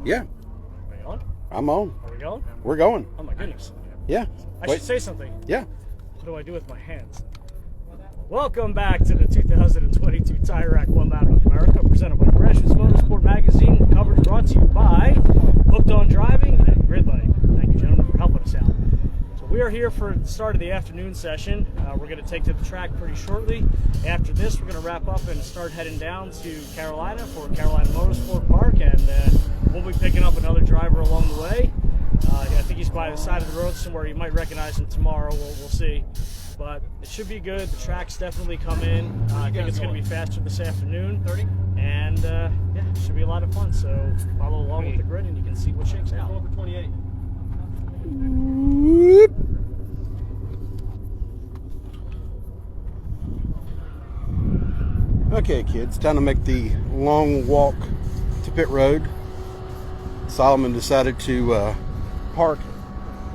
Yeah. Are we on? I'm on. Are we going? We're going. Oh my goodness. Yeah. I should say something. Yeah. What do I do with my hands? Welcome back to the 2022 Tire Rack One Battle of America, presented by Gresham's Motorsport Magazine. Coverage brought to you by Hooked on Driving and Grid Light. Thank you, gentlemen, for helping us out. So we are here for the start of the afternoon session. We're going to take to the track pretty shortly. After this, we're going to wrap up and start heading down to Carolina for Carolina Motorsport Park, and we'll be picking up another driver along the way. I think he's by the side of the road somewhere. You might recognize him tomorrow. We'll see. But it should be good. The tracks definitely come in. I think it's going to be faster this afternoon. 30. And, yeah, it should be a lot of fun. So follow along with the grid and you can see what shakes out. Over 28. Okay, kids, time to make the long walk to pit road. Solomon decided to park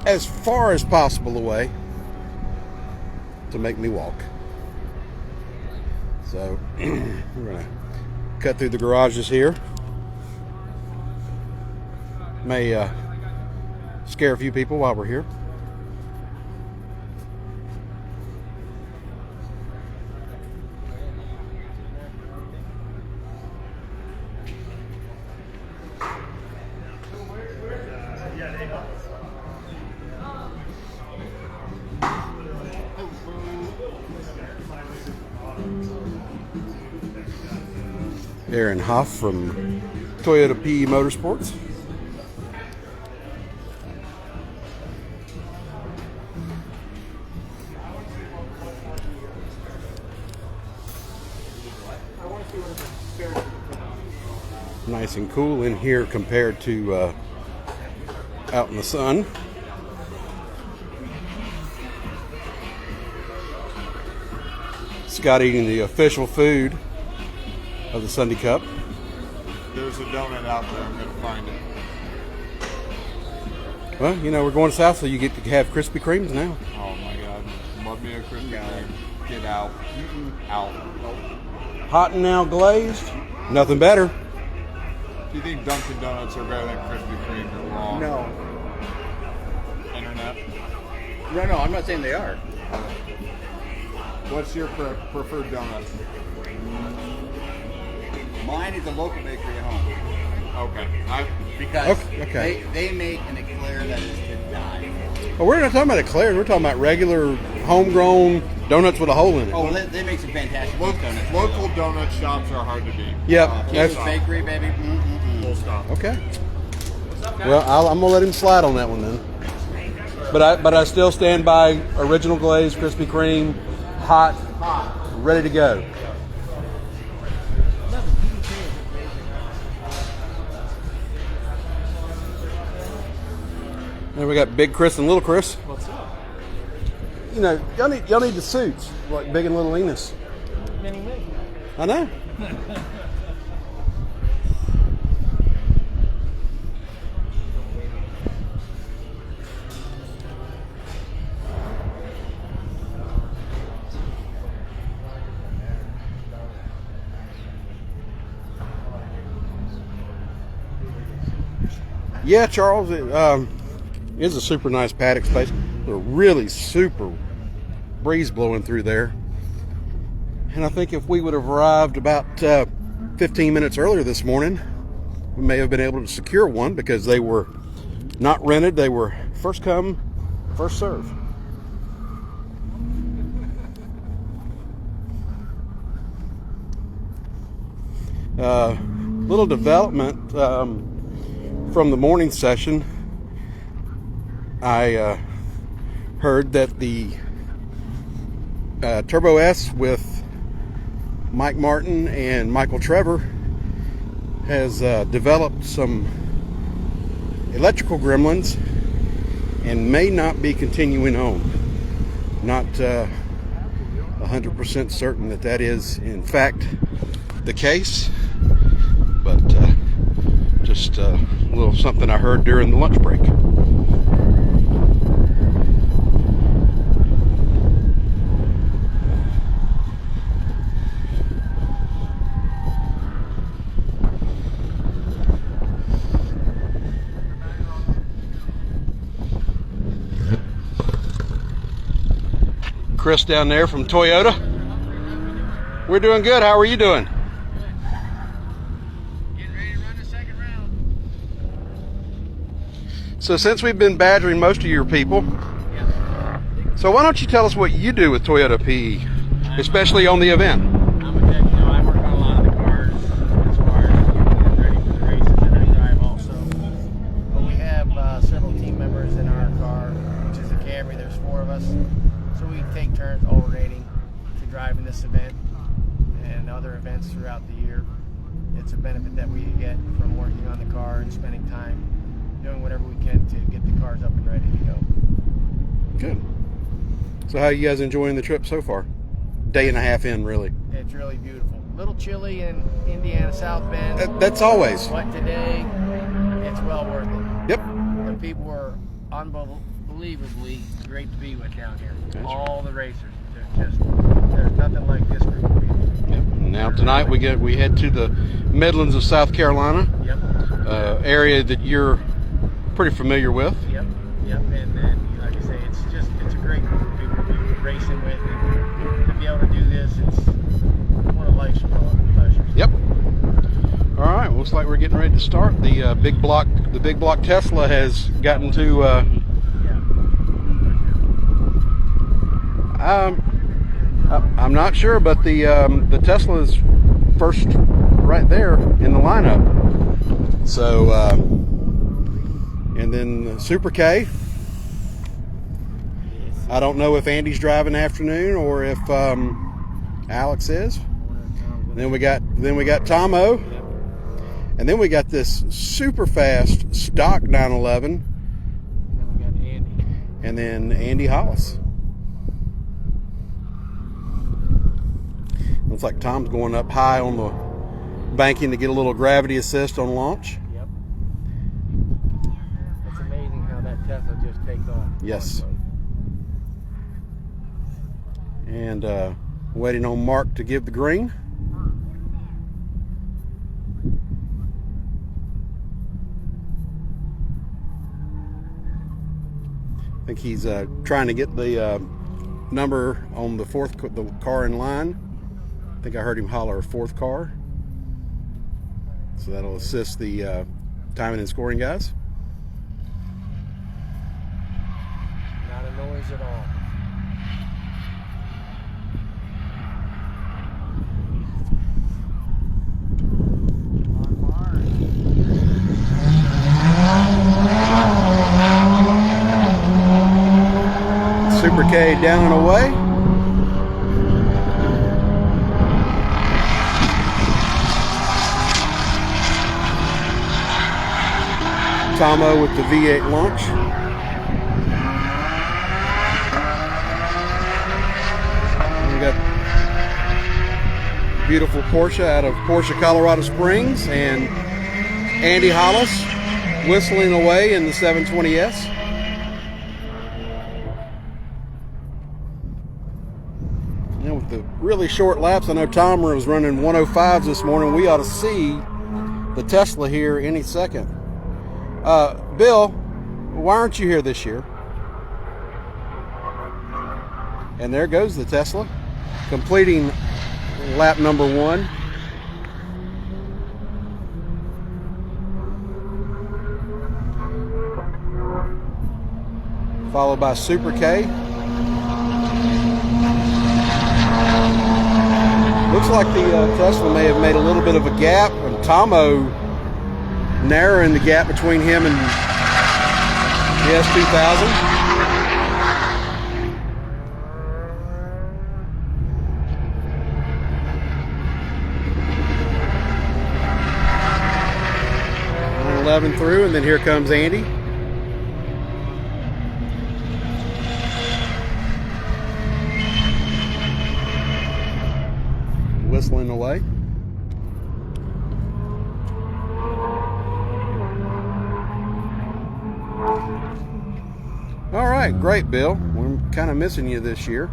as far as possible away to make me walk. So we're gonna cut through the garages here. May scare a few people while we're here. Aaron Huff from Toyota PE Motorsports. Nice and cool in here compared to out in the sun. Scott eating the official food of the Sunday Cup. There's a donut out there. I'm going to find it. Well, you know, we're going south, so you get to have Krispy Kremes now. Oh my God. Love me a Krispy Kreme. Get out. Out. Hot and now glazed. Nothing better. If you think Dunkin' Donuts are better than Krispy Kreme, you're wrong. No. Internet? No, I'm not saying they are. What's your preferred donut? Mine is a local bakery at home. Okay. Because Okay. they make an eclair that is to die. Well, we're not talking about eclairs. We're talking about regular, homegrown donuts with a hole in it. Oh, they make some fantastic donuts. Local donut shops are hard to beat. Yep. Kansas That's, Bakery, baby. Full stop. okay. Well, I'm gonna let him slide on that one then. But I still stand by original glaze, Krispy Kreme, hot, ready to go. And we got Big Chris and Little Chris. What's up? You know, y'all need the suits like Big and Little Enos. Mini me. I know. Yeah, Charles, it is a super nice paddock space. There's a really super breeze blowing through there. And I think if we would have arrived about 15 minutes earlier this morning, we may have been able to secure one because they were not rented. They were first come, first serve. Little development from the morning session. I heard that the Turbo S with Mike Martin and Michael Trevor has developed some electrical gremlins and may not be continuing on. Not 100% certain that is in fact the case, but just a little something I heard during the lunch break. Chris down there from Toyota. We're doing good. How are you doing? Getting ready to run the second round. So since we've been badgering most of your people, so why don't you tell us what you do with Toyota PE, especially on the event? I'm a tech, I work on a lot of the cars as far as getting ready for the races, and I drive also. But we have several team members in our car, which is a Camry. There's 4 of us. So we take turns alternating to drive in this event and other events throughout the year. It's a benefit that we get from working on the car and spending time doing whatever we can to get the cars up and ready to go. Good. So how are you guys enjoying the trip so far? Day and a half in, really. It's really beautiful. A little chilly in Indiana South Bend. That's always. But today, it's well worth it. Yep. The people were unbelievably great to be with down here. All the racers. There's nothing like this group of people. Yep. Now tonight we head to the Midlands of South Carolina. Yep. Area that you're pretty familiar with. Yep. And then, like I say, it's a great group of people to be racing with, and to be able to do this, it's one of life's pleasures. Yep. All right. Looks like we're getting ready to start. The big block Tesla has gotten to. I'm not sure, but the Tesla is first right there in the lineup. So, and then the Super K. I don't know if Andy's driving afternoon or if Alex is. Then we got Tomo, and then we got this super fast stock 911. Then we got Andy. And then Andy Hollis. Looks like Tom's going up high on the banking to get a little gravity assist on launch. Yep. It's amazing how that Tesla just takes off. Yes. And waiting on Mark to give the green. I think he's trying to get the number on the car in line. I think I heard him holler 4th car. So that'll assist the timing and scoring guys. Not a noise at all. Super K down and away. Tomo with the V8 launch. And we got beautiful Porsche out of Porsche Colorado Springs, and Andy Hollis whistling away in the 720S. And with the really short laps, I know Tom was running 105s this morning. We ought to see the Tesla here any second. Bill, why aren't you here this year? And there goes the Tesla, completing lap number 1. Followed by Super K. Looks like the Tesla may have made a little bit of a gap, and Tomo narrowing the gap between him and the S2000. And 11 through, and then here comes Andy. Whistling away. All right, great, Bill. We're kind of missing you this year.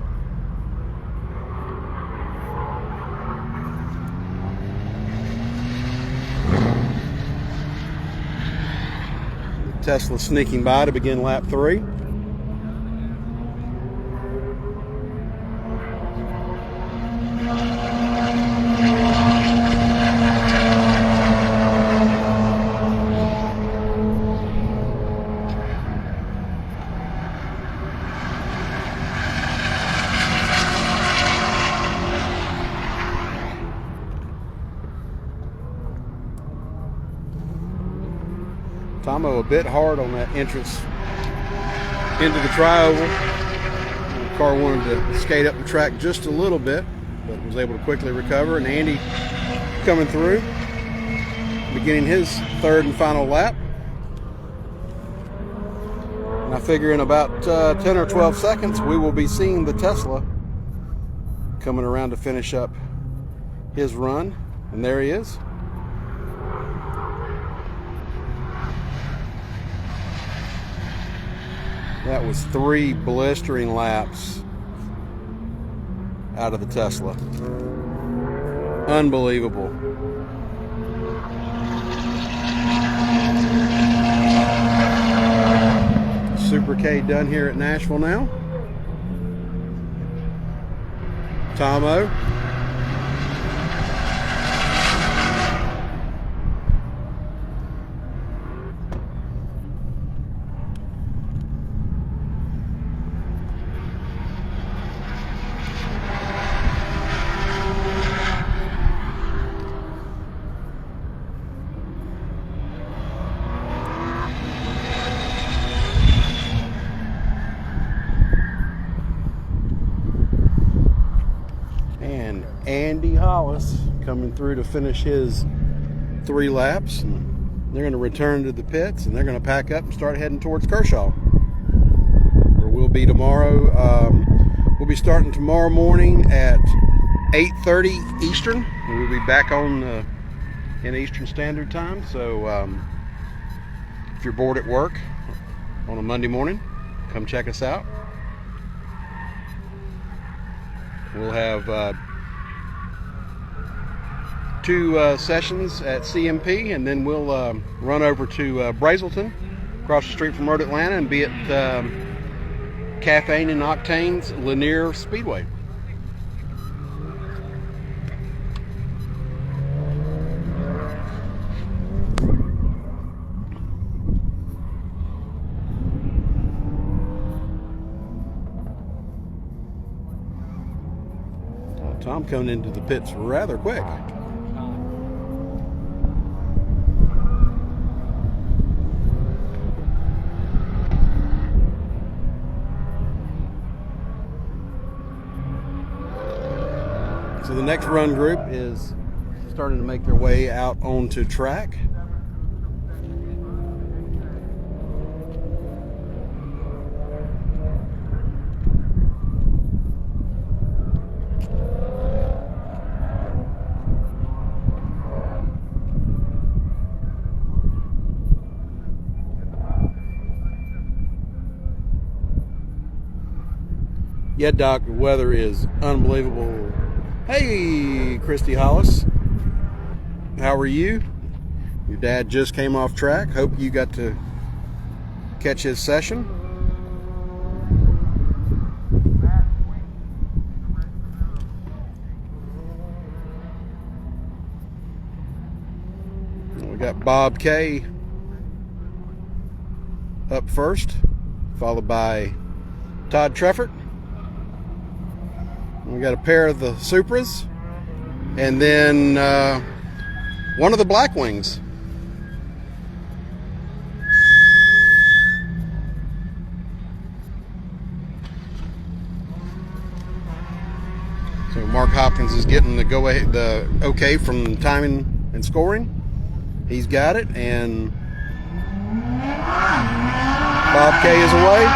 Tesla sneaking by to begin lap 3. Tomo a bit hard on that entrance into the tri-oval. The car wanted to skate up the track just a little bit, but was able to quickly recover. And Andy coming through, beginning his third and final lap. And I figure in about 10 or 12 seconds, we will be seeing the Tesla coming around to finish up his run. And there he is. That was 3 blistering laps out of the Tesla. Unbelievable. Super K done here at Nashville now. Tomo. Andy Hollis coming through to finish his 3 laps, and they're going to return to the pits, and they're going to pack up and start heading towards Kershaw, where we'll be tomorrow. We'll be starting tomorrow morning at 8:30 Eastern, and we'll be back on in Eastern Standard Time. So if you're bored at work on a Monday morning, come check us out. We'll have 2 sessions at CMP, and then we'll run over to Brazelton, across the street from Road Atlanta, and be at Caffeine and Octane's Lanier Speedway. Tom coming into the pits rather quick. So the next run group is starting to make their way out onto track. Yeah, Doc, the weather is unbelievable. Hey, Christy Hollis. How are you? Your dad just came off track. Hope you got to catch his session. We got Bob K up first, followed by Todd Treffert. We got a pair of the Supras, and then one of the Blackwings. So Mark Hopkins is getting the okay from timing and scoring. He's got it, and Bob K is away.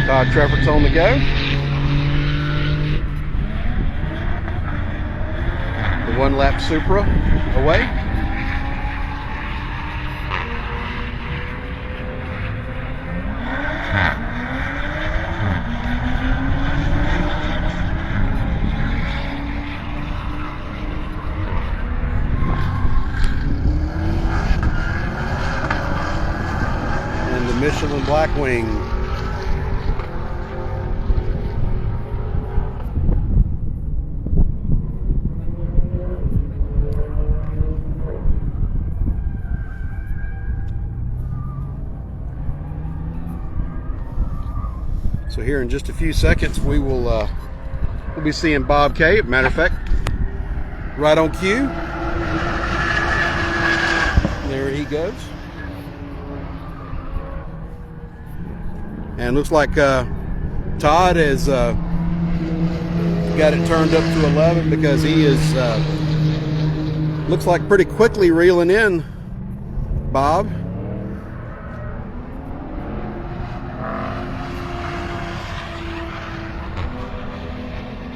Todd Treffert's on the go. The 1-lap Supra away. And the Michelin Blackwing. So So here in just a few seconds, we'll be seeing Bob K. Matter of fact, right on cue. There he goes. And looks like Todd has got it turned up to 11 because he is looks like pretty quickly reeling in Bob.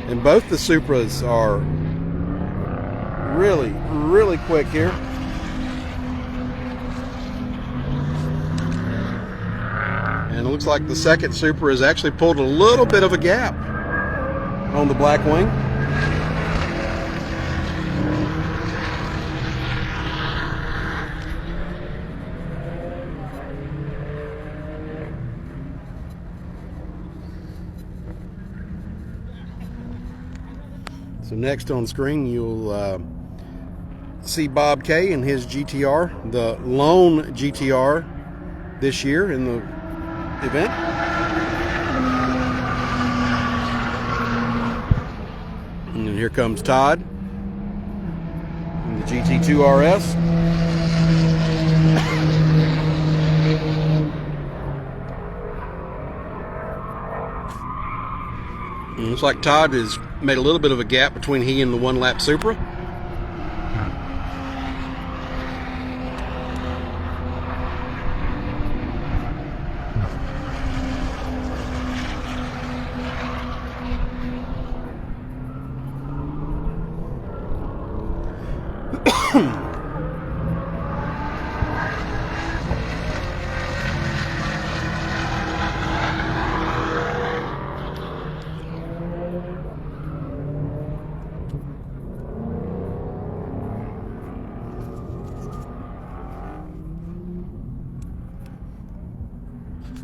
And both the Supras are really, really quick here. And it looks like the second Supra has actually pulled a little bit of a gap on the Blackwing. So next on screen, you'll see Bob K and his GTR, the lone GTR this year in the event. And then here comes Todd in the GT2 RS. And looks like Todd has made a little bit of a gap between he and the one-lap Supra.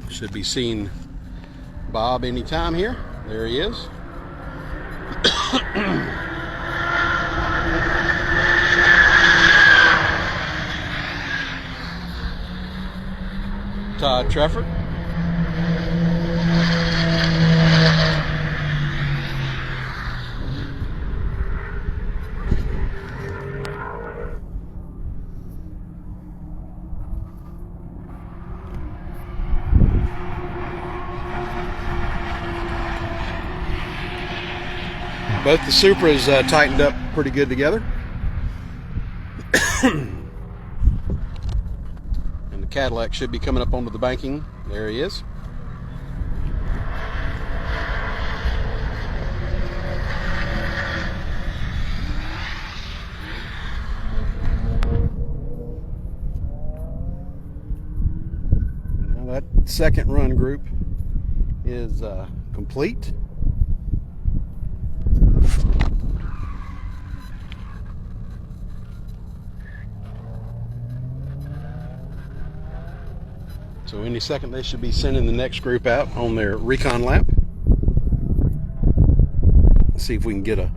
Should be seeing Bob anytime here. There he is. Todd Trefford. Both the Supras tightened up pretty good together. And the Cadillac should be coming up onto the banking. There he is. Now that second run group is complete. So any second they should be sending the next group out on their recon lap. Let's see if we can get a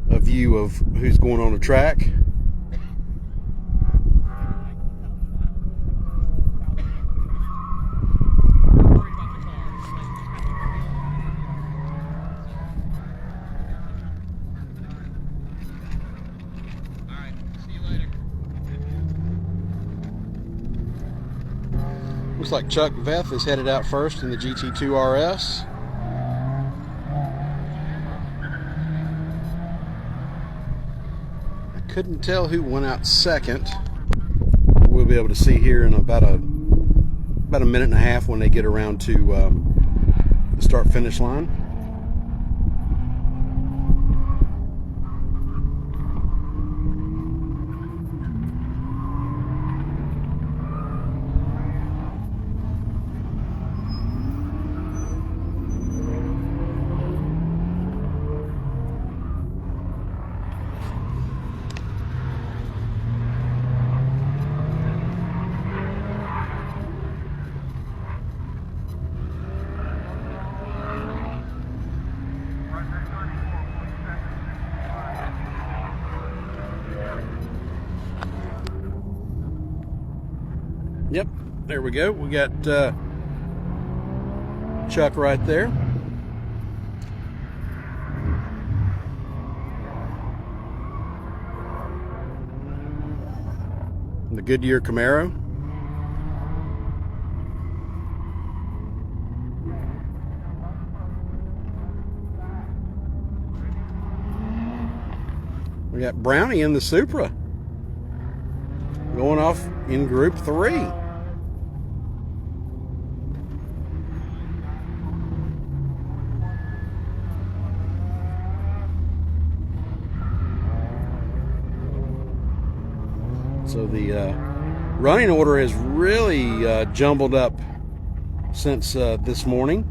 view of who's going on the track. Looks like Chuck Veth is headed out first in the GT2 RS. I couldn't tell who went out second. We'll be able to see here in about a minute and a half when they get around to the start-finish line. Yep, there we go. We got Chuck right there. The Goodyear Camaro. We got Brownie in the Supra going off in Group 3. So the running order has really jumbled up since this morning.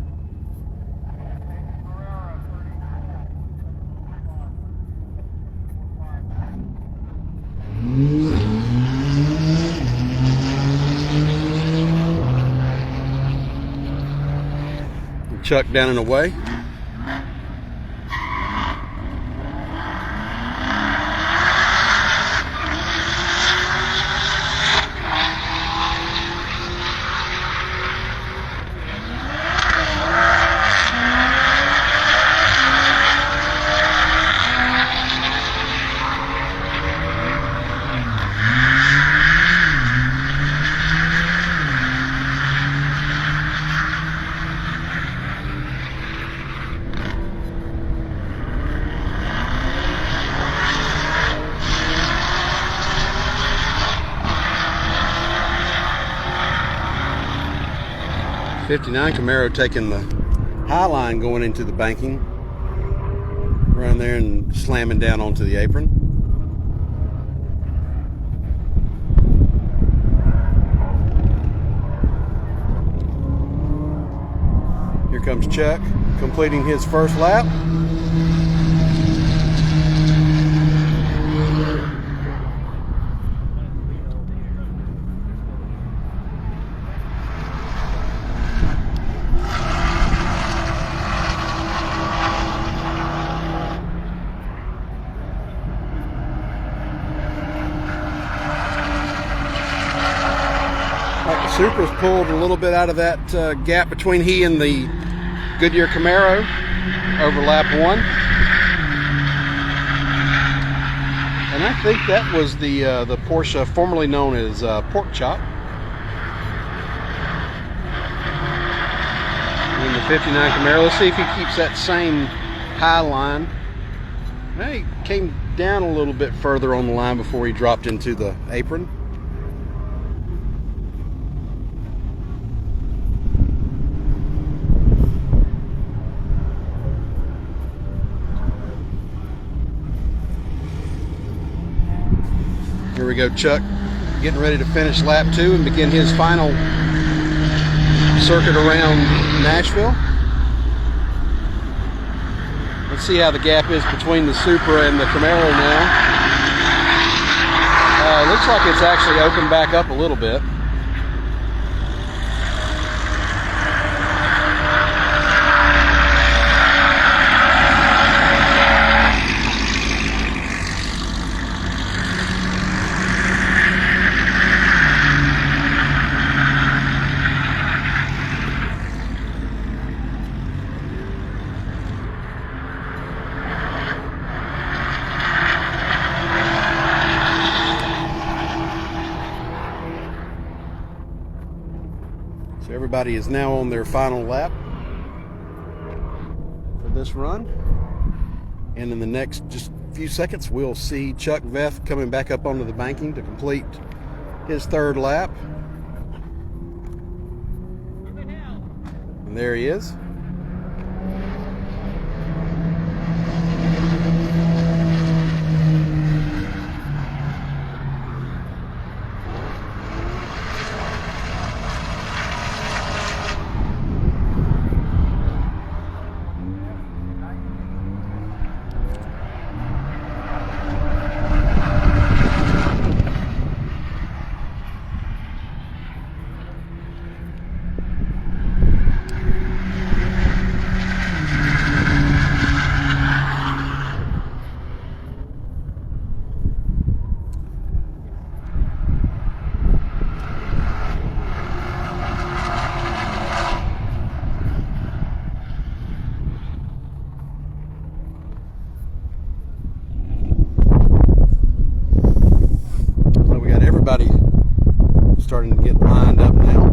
Chuck down and away. '59 Camaro taking the high line going into the banking. Around there and slamming down onto the apron. Here comes Chuck completing his first lap. Supra's pulled a little bit out of that gap between he and the Goodyear Camaro over lap 1. And I think that was the Porsche formerly known as Pork Chop. In the '59 Camaro, let's see if he keeps that same high line. Well, he came down a little bit further on the line before he dropped into the apron. Here we go, Chuck getting ready to finish lap 2 and begin his final circuit around Nashville. Let's see how the gap is between the Supra and the Camaro now. Looks like it's actually opened back up a little bit. So everybody is now on their final lap for this run. And in the next just few seconds, we'll see Chuck Veth coming back up onto the banking to complete his third lap. And there he is. starting to get lined up now.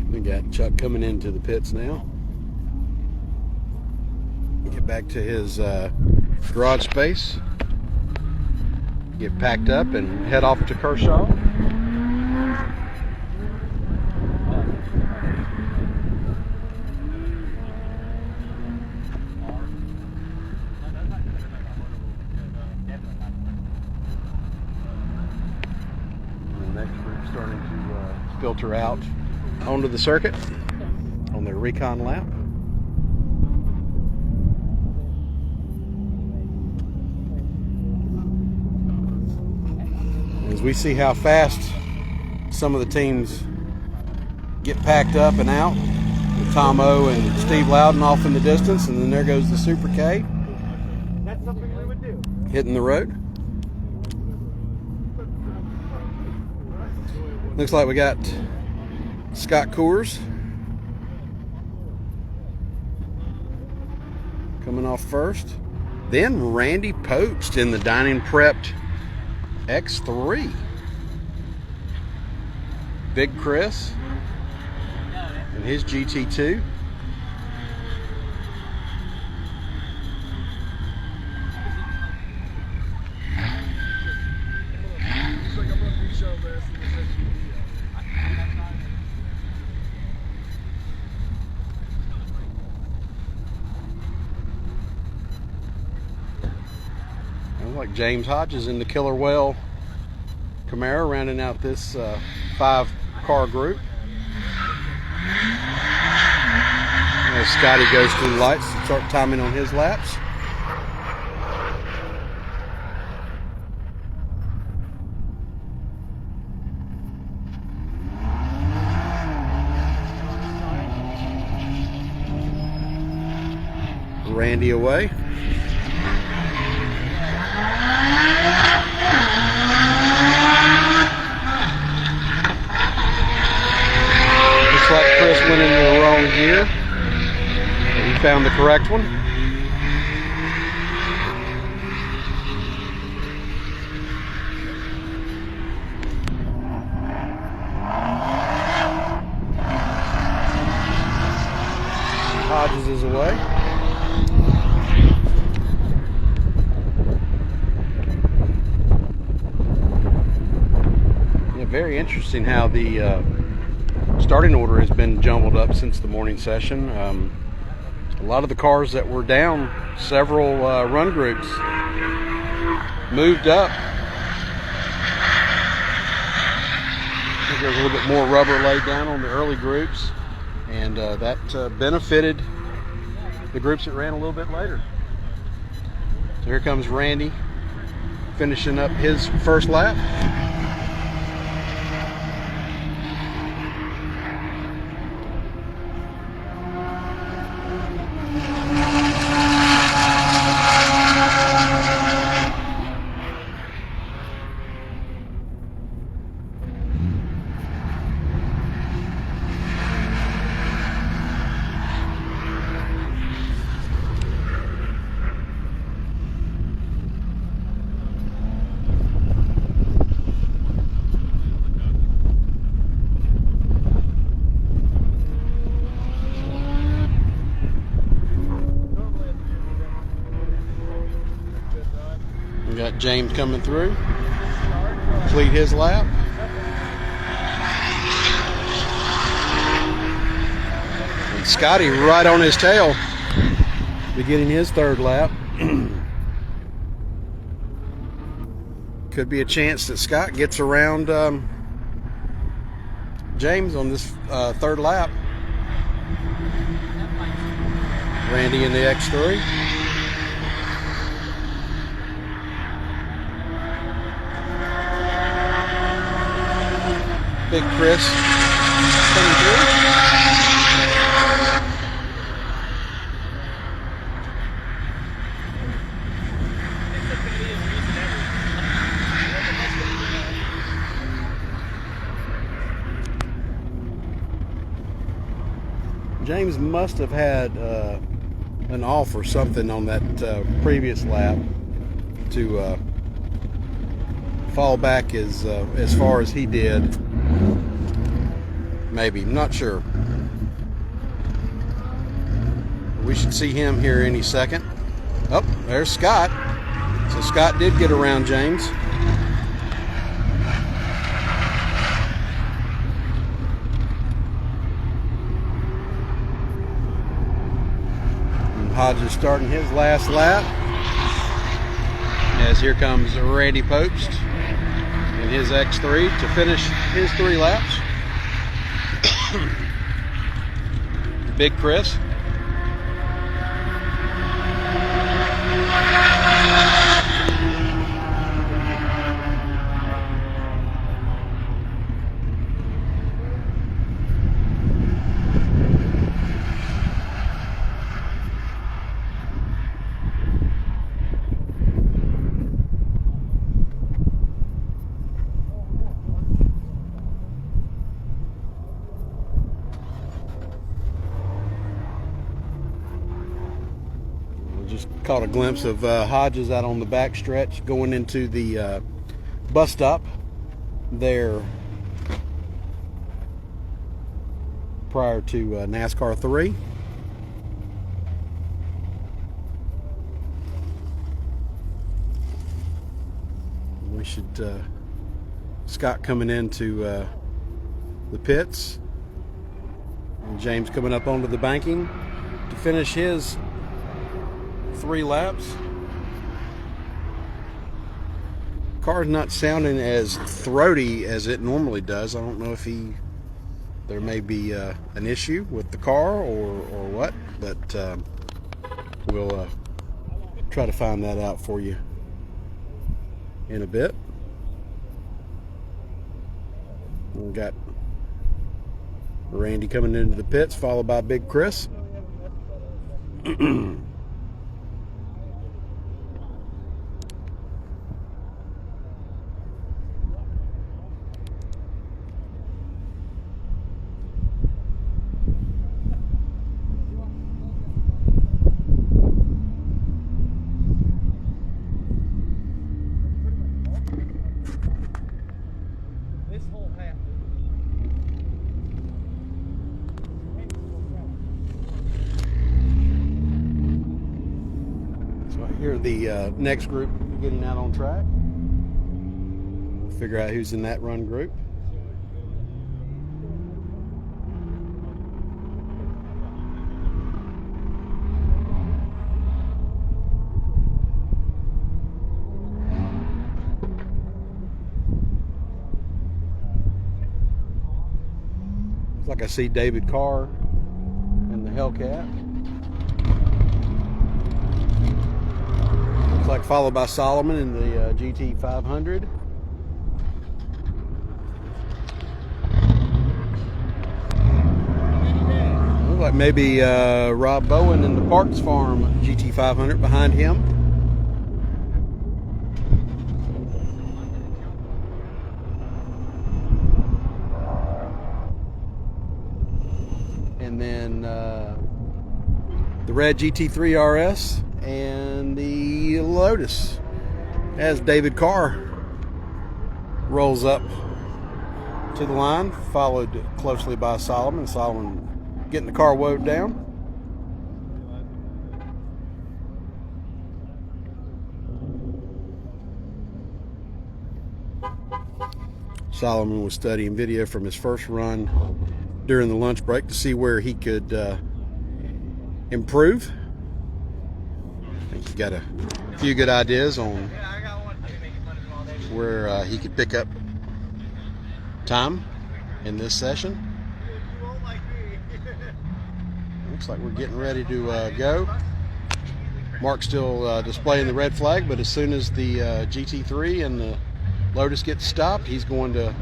We got Chuck coming into the pits now. Get back to his garage space. Get packed up and head off to Kershaw. And the next group's starting to filter out onto the circuit on their recon lap. As we see how fast some of the teams get packed up and out, with Tom O and Steve Loudon off in the distance, and then there goes the Super K. That's something we would do. Hitting the road. Looks like we got Scott Coors coming off first. Then Randy Post in the Dining Prepped X3. Big Chris and his GT2. Like James Hodges in the Killer Whale Camaro, rounding out this 5-car group. As Scotty goes to the lights to start timing on his laps. Randy away. Looks like Chris went into the wrong gear. He found the correct one. Hodges is away. Very interesting how the starting order has been jumbled up since the morning session. A lot of the cars that were down several run groups moved up. I think there's a little bit more rubber laid down on the early groups, and that benefited the groups that ran a little bit later. So here comes Randy finishing up his first lap. We got James coming through, complete his lap. And Scotty right on his tail, beginning his third lap. Could be a chance that Scott gets around James on this third lap. Randy in the X3. Big Chris coming through. James must have had an off or something on that previous lap to fall back as far as he did. Maybe, not sure. We should see him here any second. Oh, there's Scott. So Scott did get around James. Hodges starting his last lap, as here comes Randy Popst in his X3 to finish his 3 laps. Big Chris. Just caught a glimpse of Hodges out on the back stretch going into the bus stop there prior to NASCAR 3. We should Scott coming into the pits and James coming up onto the banking to finish his 3 laps. Car's not sounding as throaty as it normally does. I don't know if there may be an issue with the car or what, but we'll try to find that out for you in a bit. We've got Randy coming into the pits, followed by Big Chris. Here the next group getting out on track. We'll figure out who's in that run group. Looks like I see David Carr in the Hellcat. Looks like followed by Solomon in the GT 500. Looks like maybe Rob Bowen in the Parks Farm GT 500 behind him. And then the red GT3 RS and the Lotus as David Carr rolls up to the line, followed closely by Solomon. Solomon getting the car woed down. Solomon was studying video from his first run during the lunch break to see where he could improve. I think he got a few good ideas on where he could pick up time in this session. Looks like we're getting ready to go. Mark's still displaying the red flag, but as soon as the GT3 and the Lotus gets stopped, he's going to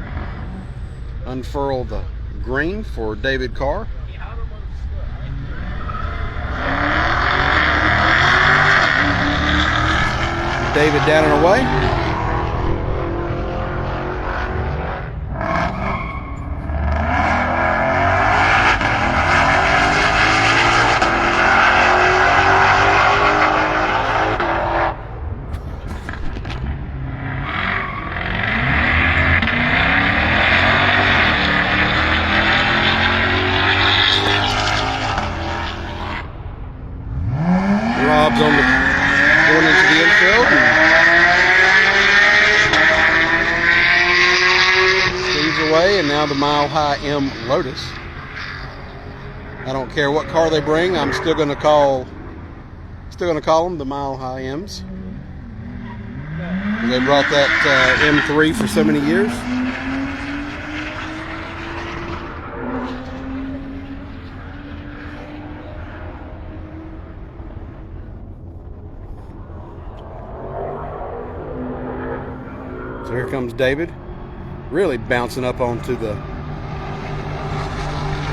unfurl the green for David Carr. David down and away. Rob's on the going into the infield. Steve's away, and now the Mile High M Lotus. I don't care what car they bring. I'm still going to call them the Mile High M's. They brought that M3 for so many years. So here comes David, really bouncing up onto the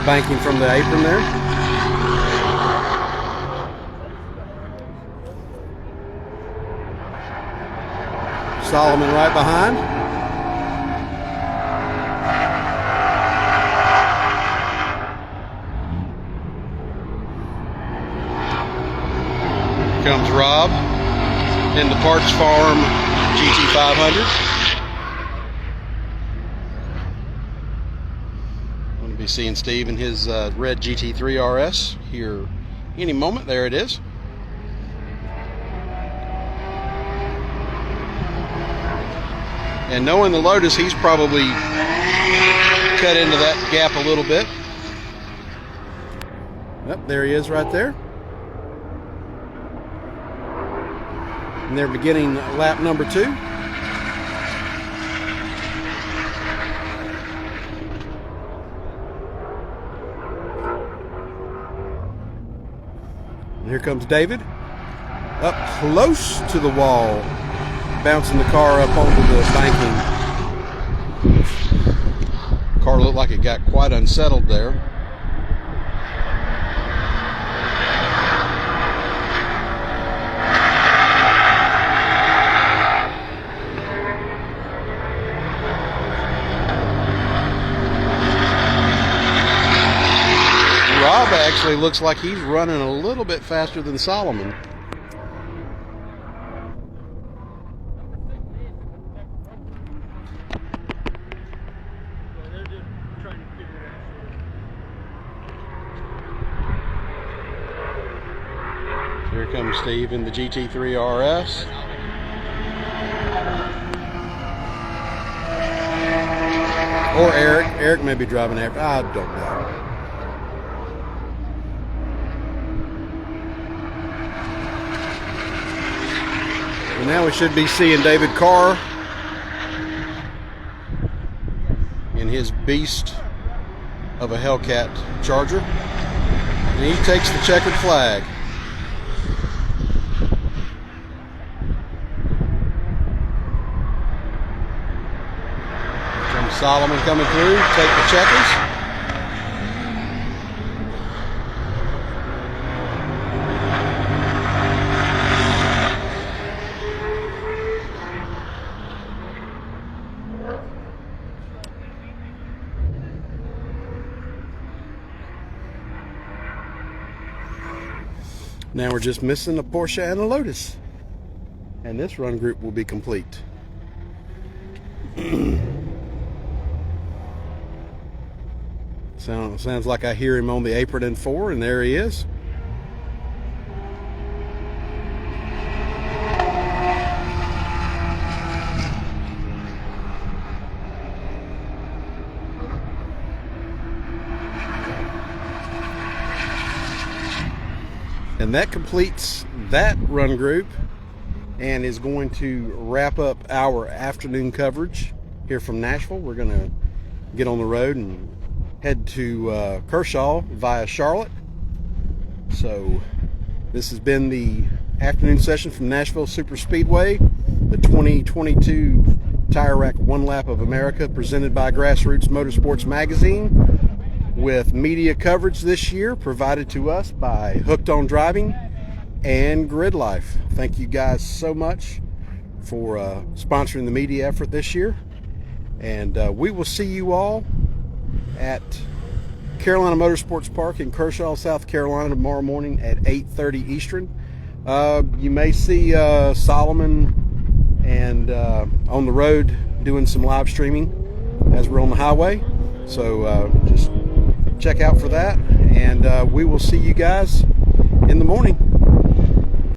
banking from the apron there. Solomon right behind. Here comes Rob in the Parts Farm GT500. Be seeing Steve in his red GT3 RS here any moment. There it is. And knowing the Lotus, he's probably cut into that gap a little bit. Yep, there he is right there. And they're beginning lap number 2. And here comes David, up close to the wall, bouncing the car up onto the banking. Car looked like it got quite unsettled there. Rob actually looks like he's running a little bit faster than Solomon. Here comes Steve in the GT3 RS. Or Eric. Eric may be driving after. I don't know. And now we should be seeing David Carr in his beast of a Hellcat Charger. And he takes the checkered flag. Here comes Solomon coming through, take the checkers. Now we're just missing a Porsche and a Lotus, and this run group will be complete. Sounds like I hear him on the apron in 4, and there he is. And that completes that run group and is going to wrap up our afternoon coverage here from Nashville. We're going to get on the road and head to Kershaw via Charlotte. So this has been the afternoon session from Nashville Superspeedway, the 2022 Tire Rack One Lap of America, presented by Grassroots Motorsports Magazine, with media coverage this year provided to us by Hooked on Driving and Grid Life. Thank you guys so much for sponsoring the media effort this year, and we will see you all at Carolina Motorsports Park in Kershaw, South Carolina tomorrow morning at 8:30 Eastern. You may see Solomon and on the road doing some live streaming as we're on the highway, so just check out for that, and we will see you guys in the morning.